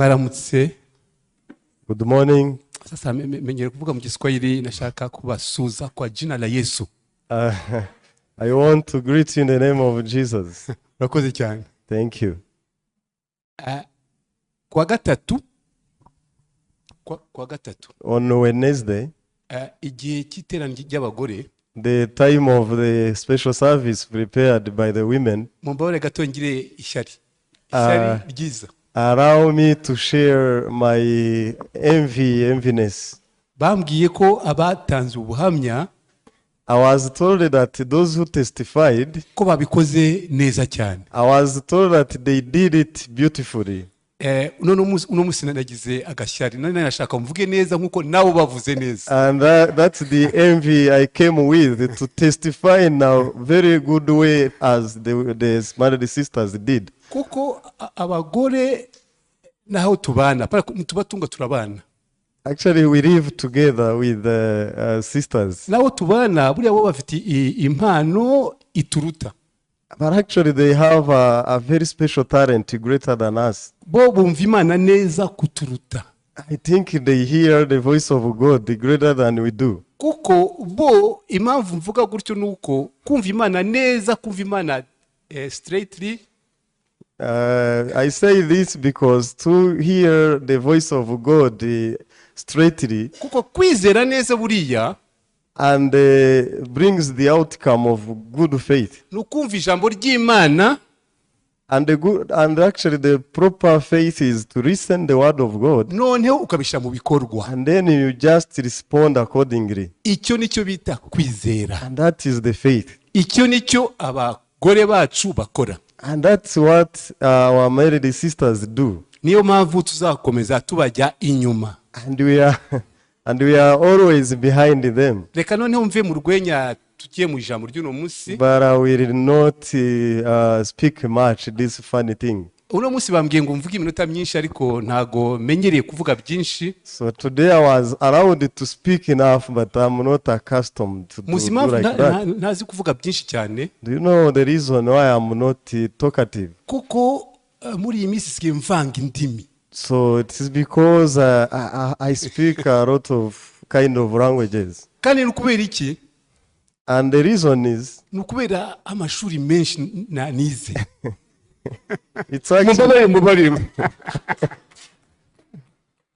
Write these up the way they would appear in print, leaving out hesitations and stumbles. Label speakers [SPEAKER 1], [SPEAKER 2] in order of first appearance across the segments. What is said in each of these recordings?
[SPEAKER 1] Mwaramutse.
[SPEAKER 2] Good morning.
[SPEAKER 1] Sasa menyere kuvuga mu Giswahili nashaka kubasuza kwa jina la Yesu.
[SPEAKER 2] I want to greet you in the name of Jesus.
[SPEAKER 1] Urakoze cyane.
[SPEAKER 2] Thank you.
[SPEAKER 1] Kwa gatatu
[SPEAKER 2] on Wednesday,
[SPEAKER 1] igihe cy'iterano ry'abagore,
[SPEAKER 2] the time of the special service prepared by the women,
[SPEAKER 1] mumbabare gato ngire ishyari ryiza.
[SPEAKER 2] Allow me to share my enviness.
[SPEAKER 1] Bambwiye ko abatanze ubuhamya,
[SPEAKER 2] I was told that those who testified,
[SPEAKER 1] ko babikoze neza cyane.
[SPEAKER 2] I was told that they did it beautifully.
[SPEAKER 1] Uno musi nagize agashyari, none nashaka mvuge neza nkuko nabo bavuze neza.
[SPEAKER 2] And that's the envy I came with, to testify in a very good way as the sisters did.
[SPEAKER 1] Kuko abagore naho tubana, tubatunga turabana.
[SPEAKER 2] Actually, we live together with the sisters.
[SPEAKER 1] Naho tubana buriya bo bafite impano ituruta.
[SPEAKER 2] But actually they have a very special talent greater than us.
[SPEAKER 1] Bo bumva Imana neza kuturuta.
[SPEAKER 2] I think they hear the voice of God greater than we do.
[SPEAKER 1] Kuko bo impamvu mvuga gutyo nuko kumva Imana neza, kumva Imana straightly.
[SPEAKER 2] I say this because to hear the voice of God straightly,
[SPEAKER 1] kuko kwizera neza buriya,
[SPEAKER 2] and brings the outcome of good faith.
[SPEAKER 1] Nukumva ijambo ry'Imana,
[SPEAKER 2] and actually the proper faith is to listen the word of God.
[SPEAKER 1] Noneho ukabisha mu bikorwa.
[SPEAKER 2] And then you just respond accordingly.
[SPEAKER 1] Icyo nicyo bita kwizera.
[SPEAKER 2] And that is the faith.
[SPEAKER 1] Icyo nicyo abagore bacu bakora.
[SPEAKER 2] And that's what our married sisters do.
[SPEAKER 1] Niyo mpamvu tuzakomeza tubajya inyuma.
[SPEAKER 2] And we are always behind them.
[SPEAKER 1] Reka noneho mve mu rwenya tugiye mu ijambo ry'uno munsi.
[SPEAKER 2] But I will not speak much this funny thing.
[SPEAKER 1] Uno munsi bambwiye ngo mvuge iminota myinshi ariko ntago menyereye kuvuga byinshi.
[SPEAKER 2] So today I was allowed to speak enough, but I'm not accustomed to do like that.
[SPEAKER 1] Ntazi kuvuga byinshi cyane.
[SPEAKER 2] Do you know the reason why I'm not talkative?
[SPEAKER 1] Kuko muri iyi minsi sigiye mvanga indimi.
[SPEAKER 2] So it is because I speak a lot of kind of languages.
[SPEAKER 1] Kandi nukubera iki?
[SPEAKER 2] And the reason is,
[SPEAKER 1] nukubera amashuri menshi nize.
[SPEAKER 2] It's actually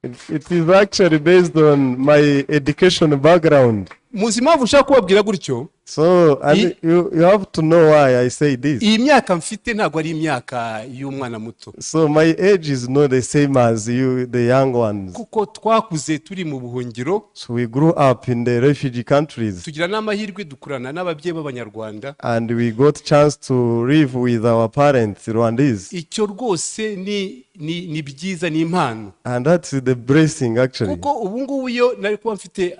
[SPEAKER 2] it is actually based on my education background.
[SPEAKER 1] Muzimavu ushaka kubabwira gutyo.
[SPEAKER 2] So you have to know why I say this.
[SPEAKER 1] Iyi myaka mfite ntago ari imyaka y'umwana muto.
[SPEAKER 2] So my age is not the same as you, the young ones.
[SPEAKER 1] Kuko twakuze turi mu buhungiro.
[SPEAKER 2] So we grew up in the refugee countries.
[SPEAKER 1] Tugira n'amahirwe dukurana n'ababyeyi b'Abanyarwanda.
[SPEAKER 2] And we got chance to live with our parents, Rwandese.
[SPEAKER 1] Icyo rwose ni byiza, ni impano.
[SPEAKER 2] And that's the blessing actually.
[SPEAKER 1] Kuko ubu ngubu yo nari kuba mfite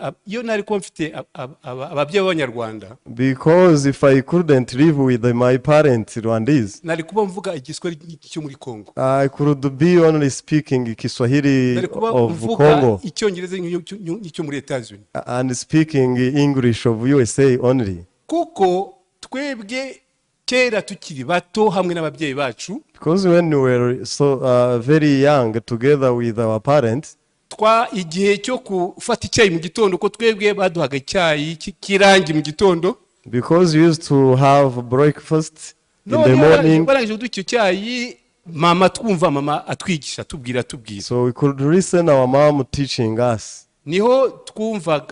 [SPEAKER 1] ababyeyi b'Abanyarwanda.
[SPEAKER 2] Because if I couldn't live with my parents, Rwandese,
[SPEAKER 1] nari kuba mvuga Igiswahili cyo muri Congo.
[SPEAKER 2] I could be only speaking Kiswahili of Congo.
[SPEAKER 1] Icyongereza n'icyo muri Etats-Unis.
[SPEAKER 2] And speaking English of USA only.
[SPEAKER 1] Kuko twebwe kera tukiri bato hamwe n'ababyeyi bacu.
[SPEAKER 2] Because when we were so very young together with our parents,
[SPEAKER 1] igihe cyo gufata icyayi mu gitondo ko twebwe baduhaga icyayi kirangi mu gitondo.
[SPEAKER 2] Because we used to have breakfast in the morning.
[SPEAKER 1] Barangije ducyo cyayi mama twumva mama atwigisha tubwira.
[SPEAKER 2] So we could listen our mom teaching us.
[SPEAKER 1] Niho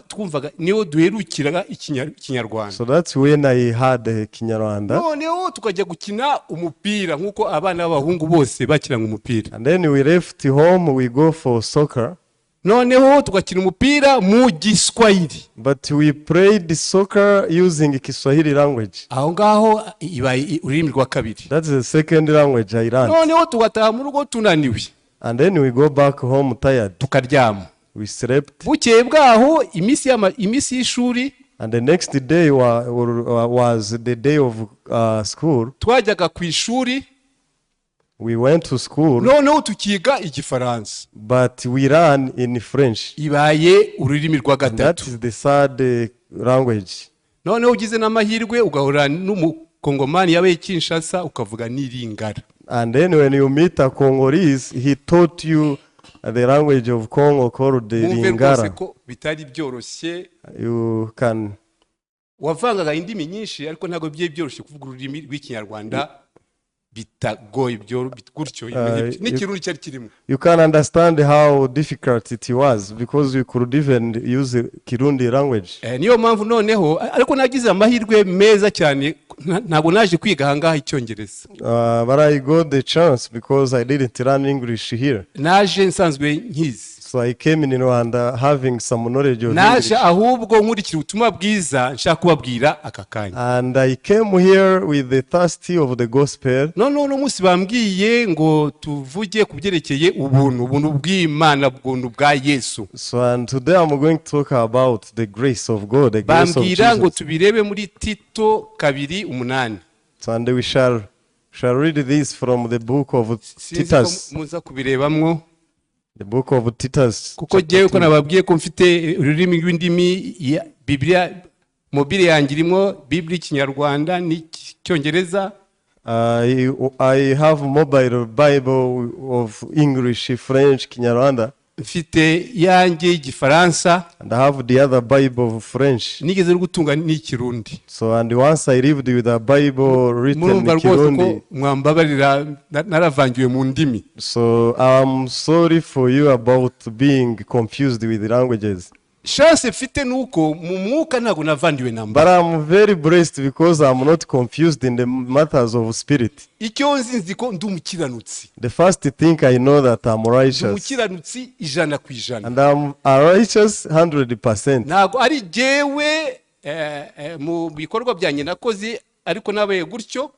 [SPEAKER 1] twumvaga niho duherukiraga ikinyarwanda.
[SPEAKER 2] So that's when I had Kinyarwanda.
[SPEAKER 1] Noneho tukajya gukina umupira nkuko abana b'abahungu bose bakiranga umupira.
[SPEAKER 2] And then we left home, we go for soccer.
[SPEAKER 1] Noneho tukakina umupira mu Giswahili.
[SPEAKER 2] But we played soccer using Kiswahili language.
[SPEAKER 1] Aho ngaho ibaye ururimi rwa kabiri.
[SPEAKER 2] That's the second language I learned.
[SPEAKER 1] Noneho tugataha mu rugo tunaniwe.
[SPEAKER 2] And then we go back home tired.
[SPEAKER 1] Tukaryama.
[SPEAKER 2] We slept.
[SPEAKER 1] Bukeye bwaho imisi y'ishuri.
[SPEAKER 2] And the next day was the day of school.
[SPEAKER 1] Twajyaga ku ishuri.
[SPEAKER 2] We went to school.
[SPEAKER 1] Noneho tukiga Igifaransa.
[SPEAKER 2] But we learn in French.
[SPEAKER 1] Ibaye ururimi rwa gatatu.
[SPEAKER 2] That is the third language.
[SPEAKER 1] Noneho ugize n'amahirwe ugahura n'umukongomani yabaye Kinshasa ukavuga n'iringara.
[SPEAKER 2] And then when you meet a Congolese, he taught you the language of Congo called the
[SPEAKER 1] mwumve rwose
[SPEAKER 2] Lingala.
[SPEAKER 1] ko bitari byoroshye
[SPEAKER 2] You can
[SPEAKER 1] wavangaga indimi nyinshi ariko ntabwo byari byoroshye kuvuga ururimi rw'ikinyarwanda bitagoye gutyo n'ikirundi cyari kirimo.
[SPEAKER 2] You can understand how difficult it was because you could even use Kirundi language.
[SPEAKER 1] Niyo mpamvu noneho ariko nagize amahirwe meza cyane ntabwo naje kwiga ahangaha icyongereza.
[SPEAKER 2] But I got the chance because I didn't learn English here.
[SPEAKER 1] Naje nsanzwe nkizi.
[SPEAKER 2] So I came in Rwanda having some knowledge of English.
[SPEAKER 1] Naje ahubwo nkurikira ubutumwa bwiza nshaka kubabwira aka kanya.
[SPEAKER 2] And I came here with the thirsty of the gospel.
[SPEAKER 1] No munsi bambwiye ngo tuvuge kubyerekeye ubuntu bw'Imana ubuntu bwa Yesu.
[SPEAKER 2] So and today I'm going to talk about the grace of God, the grace of Jesus.
[SPEAKER 1] Bambwira ngo tubirebe muri Tito 2:8.
[SPEAKER 2] So and we shall read this from the book of Titus.
[SPEAKER 1] Muza kubirebamwo.
[SPEAKER 2] The book of Titus.
[SPEAKER 1] Kuko jewe ko nababwiye ko mfite ururimi rw'indimi ya Biblia mobile yanjye irimo Biblia Kinyarwanda n'Icyongereza.
[SPEAKER 2] I have mobile Bible of English, French, Kinyarwanda.
[SPEAKER 1] Mfite yanjye Igifaransa.
[SPEAKER 2] And I have the other Bible of French.
[SPEAKER 1] Nigeze gutunga n'Ikirundi.
[SPEAKER 2] So and once I lived with a Bible written in Kirundi.
[SPEAKER 1] Mwambabarira naravangiwe mu ndimi.
[SPEAKER 2] So I'm sorry for you about being confused with the languages.
[SPEAKER 1] Chance mfite nuko mu mwuka ntago navandiwe namba.
[SPEAKER 2] But I'm very blessed because I'm not confused in the matters of spirit.
[SPEAKER 1] Icyo nzi ko ndi umukiranutsi.
[SPEAKER 2] The first thing I know that I'm righteous.
[SPEAKER 1] Umukiranutsi 100%.
[SPEAKER 2] And I'm a righteous 100%.
[SPEAKER 1] Ntago ari jewe mu bikorwa byanjye nakoze ariko nabaye gutyo.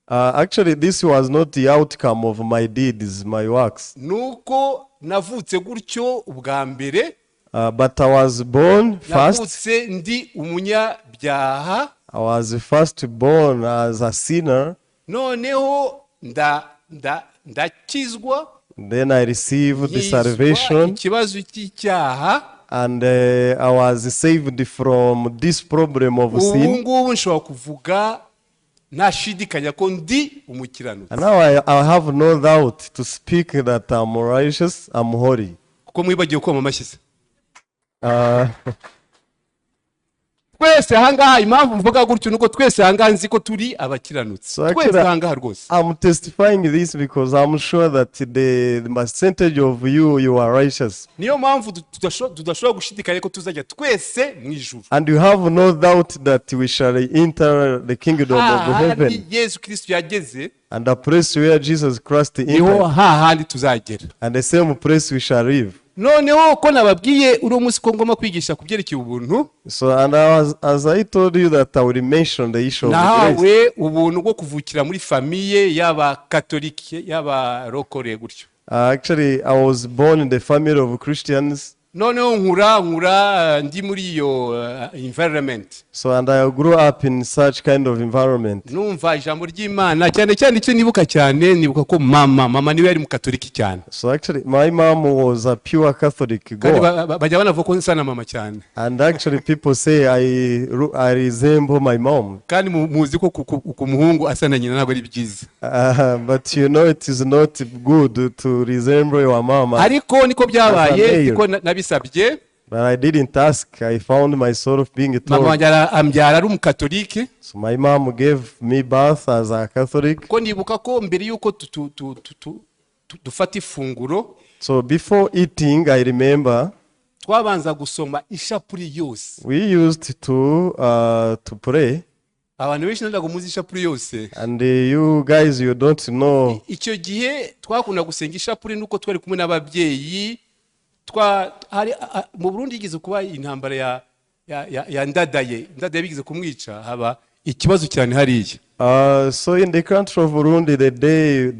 [SPEAKER 2] Actually this was not the outcome of my deeds, my works.
[SPEAKER 1] Nuko navutse gutyo ubwa mbere.
[SPEAKER 2] But I was born first.
[SPEAKER 1] Navutse ndi umunyabyaha.
[SPEAKER 2] I was first born as a sinner.
[SPEAKER 1] Noneho ndakizwa.
[SPEAKER 2] Then I received the salvation.
[SPEAKER 1] Ikibazo cy'icyaha.
[SPEAKER 2] And I was saved from this problem of sin.
[SPEAKER 1] Ubu ngubu nshobora kuvuga nashidikanya ko ndi umukiranutsi.
[SPEAKER 2] And now I have no doubt to speak that I'm righteous, I'm holy.
[SPEAKER 1] Kuko mwibagiye ko amashyize. Twese hangaha impamvu mvuga gutyo nuko twese hangaha nzi ko turi abakiranutsi. Twese hangaha rwose.
[SPEAKER 2] I'm testifying this because I'm sure that the percentage of you are righteous.
[SPEAKER 1] Niyo mpamvu tudashobora gushidikanya ko tuzajya twese mu ijuru.
[SPEAKER 2] And you have no doubt that we shall enter the kingdom of heaven.
[SPEAKER 1] Yesu Kristo yageze.
[SPEAKER 2] And the place where Jesus Christ entered.
[SPEAKER 1] Niho hahandi tuzagera.
[SPEAKER 2] And the same place we shall live.
[SPEAKER 1] Noneho ko nababwiye uri umunsi ko ngoma kwigisha kubyerekeye ubuntu.
[SPEAKER 2] So and as I told you that I will mention the issue of grace.
[SPEAKER 1] Nawe ubuntu bwo kuvukira muri famille y'aba katolike y'aba rokore gutyo.
[SPEAKER 2] Actually I was born in the family of Christians.
[SPEAKER 1] Noneho nkura ndi muri iyo environment.
[SPEAKER 2] So and I grew up in such kind of environment.
[SPEAKER 1] Numva ijambo ry'Imana cyane icyo nibuka cyane nibuka ko mama niwe yari mu katoliki cyane.
[SPEAKER 2] So actually my mom was a pure Catholic girl.
[SPEAKER 1] Bajya banavuga ko nsa na mama cyane.
[SPEAKER 2] And actually people say I resemble my mom.
[SPEAKER 1] Kandi muzi ko ku muhungu asa na nyina ntabwo ari byiza.
[SPEAKER 2] But you know it is not good to resemble your mom.
[SPEAKER 1] Ariko niko byabaye niko nabisabye.
[SPEAKER 2] But I didn't ask. I found myself being told.
[SPEAKER 1] Mama wanjye ambyara ari umukatolike.
[SPEAKER 2] So my mom gave me birth as a Catholic.
[SPEAKER 1] Ko nibuka ko mbere yuko dufata ifunguro.
[SPEAKER 2] So before eating, I remember
[SPEAKER 1] twabanza gusoma ishapuri yose.
[SPEAKER 2] We used to pray.
[SPEAKER 1] Abantu benshi ntabwo muzi ishapuri yose.
[SPEAKER 2] And you guys, you don't know.
[SPEAKER 1] Icyo gihe twakunda gusenga ishapuri nuko twari kumwe n'ababyeyi. Mu Burundi yigeze kuba intambara ya ndadaye bigeze kumwica haba ikibazo cyane hariya.
[SPEAKER 2] So in the country of Burundi, the day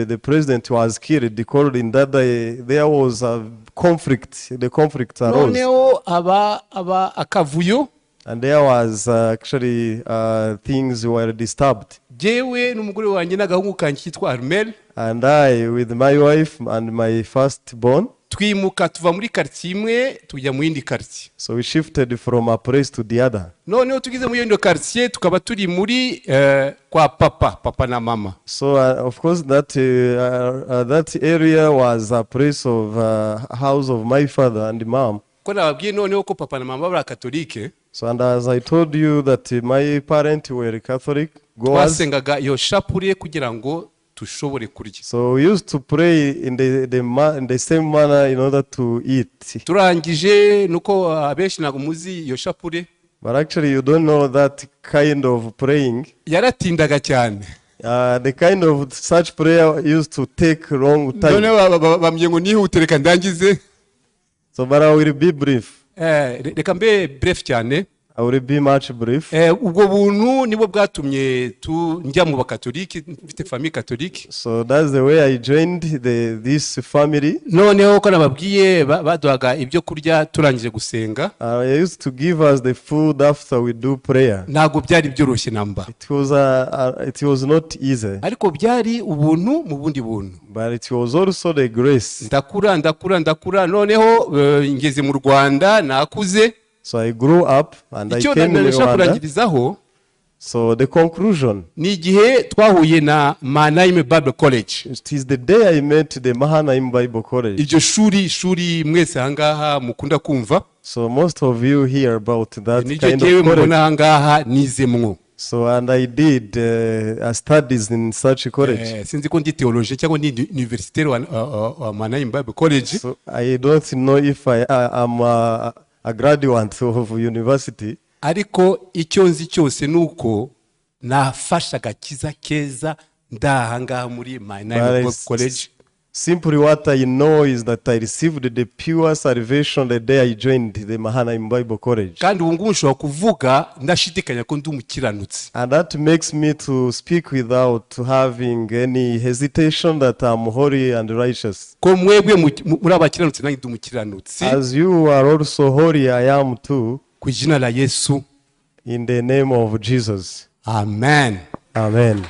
[SPEAKER 2] the president was killed, called in Ndadaye, there was a conflict. The conflict arose.
[SPEAKER 1] Noneho aba akavuyo.
[SPEAKER 2] And there was actually things were disturbed.
[SPEAKER 1] Jewe n'umugore wanjye n'agahungu kanjye kitwa Armel.
[SPEAKER 2] And I with my wife and my firstborn.
[SPEAKER 1] twimuka tuva muri quartier imwe tujya mu yindi quartier.
[SPEAKER 2] So we shifted from a place to the other.
[SPEAKER 1] Noneho tugize mu yindi quartier tukaba turi muri kwa papa na mama.
[SPEAKER 2] So of course that area was a place of house of my father and mom.
[SPEAKER 1] Ko nababwiye noneho ko papa na mama bari katolike.
[SPEAKER 2] So and as I told you that my parents were Catholic,
[SPEAKER 1] twasengaga iyo shapure kugira ngo tushobore kurya.
[SPEAKER 2] So we used to pray in the same manner in order to eat.
[SPEAKER 1] Turangije nuko abenshi nago muzi iyo shapure.
[SPEAKER 2] But actually you don't know that kind of praying.
[SPEAKER 1] Yaratindaga cyane.
[SPEAKER 2] The kind of such prayer used to take long time.
[SPEAKER 1] None bambye ngo nihute reka ndangize.
[SPEAKER 2] So but I will be brief.
[SPEAKER 1] Reka mbe brief cyane.
[SPEAKER 2] I will be much brief.
[SPEAKER 1] Ubwo buntu nibo bwatumye njya mu bakatoliki, mfite famille catholique.
[SPEAKER 2] So that's the way I joined this family.
[SPEAKER 1] Noneho ko nababwiye baduhaga ibyo kurya turangije gusenga.
[SPEAKER 2] I used to give us the food after we do prayer.
[SPEAKER 1] Ntago byari byoroshye namba.
[SPEAKER 2] It was not easy.
[SPEAKER 1] Ariko byari ubuntu mu bundi buntu.
[SPEAKER 2] But it was also the grace.
[SPEAKER 1] Ndakura noneho ngeze mu Rwanda nakuze.
[SPEAKER 2] So I grew up and I came in Rwanda. So the conclusion.
[SPEAKER 1] Ni igihe twahuye na Manaim Bible College.
[SPEAKER 2] It is the day I met the Mahanaim Bible College.
[SPEAKER 1] Iryo shuri mwese hangaha mukunda kumva.
[SPEAKER 2] So most of you hear about that kind of
[SPEAKER 1] college. Mubona hangaha nizemwo.
[SPEAKER 2] So and I did studies in such a college.
[SPEAKER 1] Sinzi ko ndi theology cyangwa ndi universitaire wa Manaim Bible College.
[SPEAKER 2] So I don't know if I am a graduate of university.
[SPEAKER 1] Ariko icyo nzi cyose nuko nafashaga kiza keza ndahanga muri Manaim Bible College.
[SPEAKER 2] Simply what I know is that I received the pure salvation the day I joined the Mahanaim Bible College.
[SPEAKER 1] Kandi ubu ngubu nshobora kuvuga ndashidikanya ko ndi umukiranutsi.
[SPEAKER 2] And that makes me to speak without having any hesitation that I'm holy and righteous.
[SPEAKER 1] Ko mwebwe muri abakiranutsi nanjye ndi umukiranutsi.
[SPEAKER 2] As you are also holy, I am too.
[SPEAKER 1] Ku izina la Yesu.
[SPEAKER 2] In the name of Jesus.
[SPEAKER 1] Amen.
[SPEAKER 2] Amen.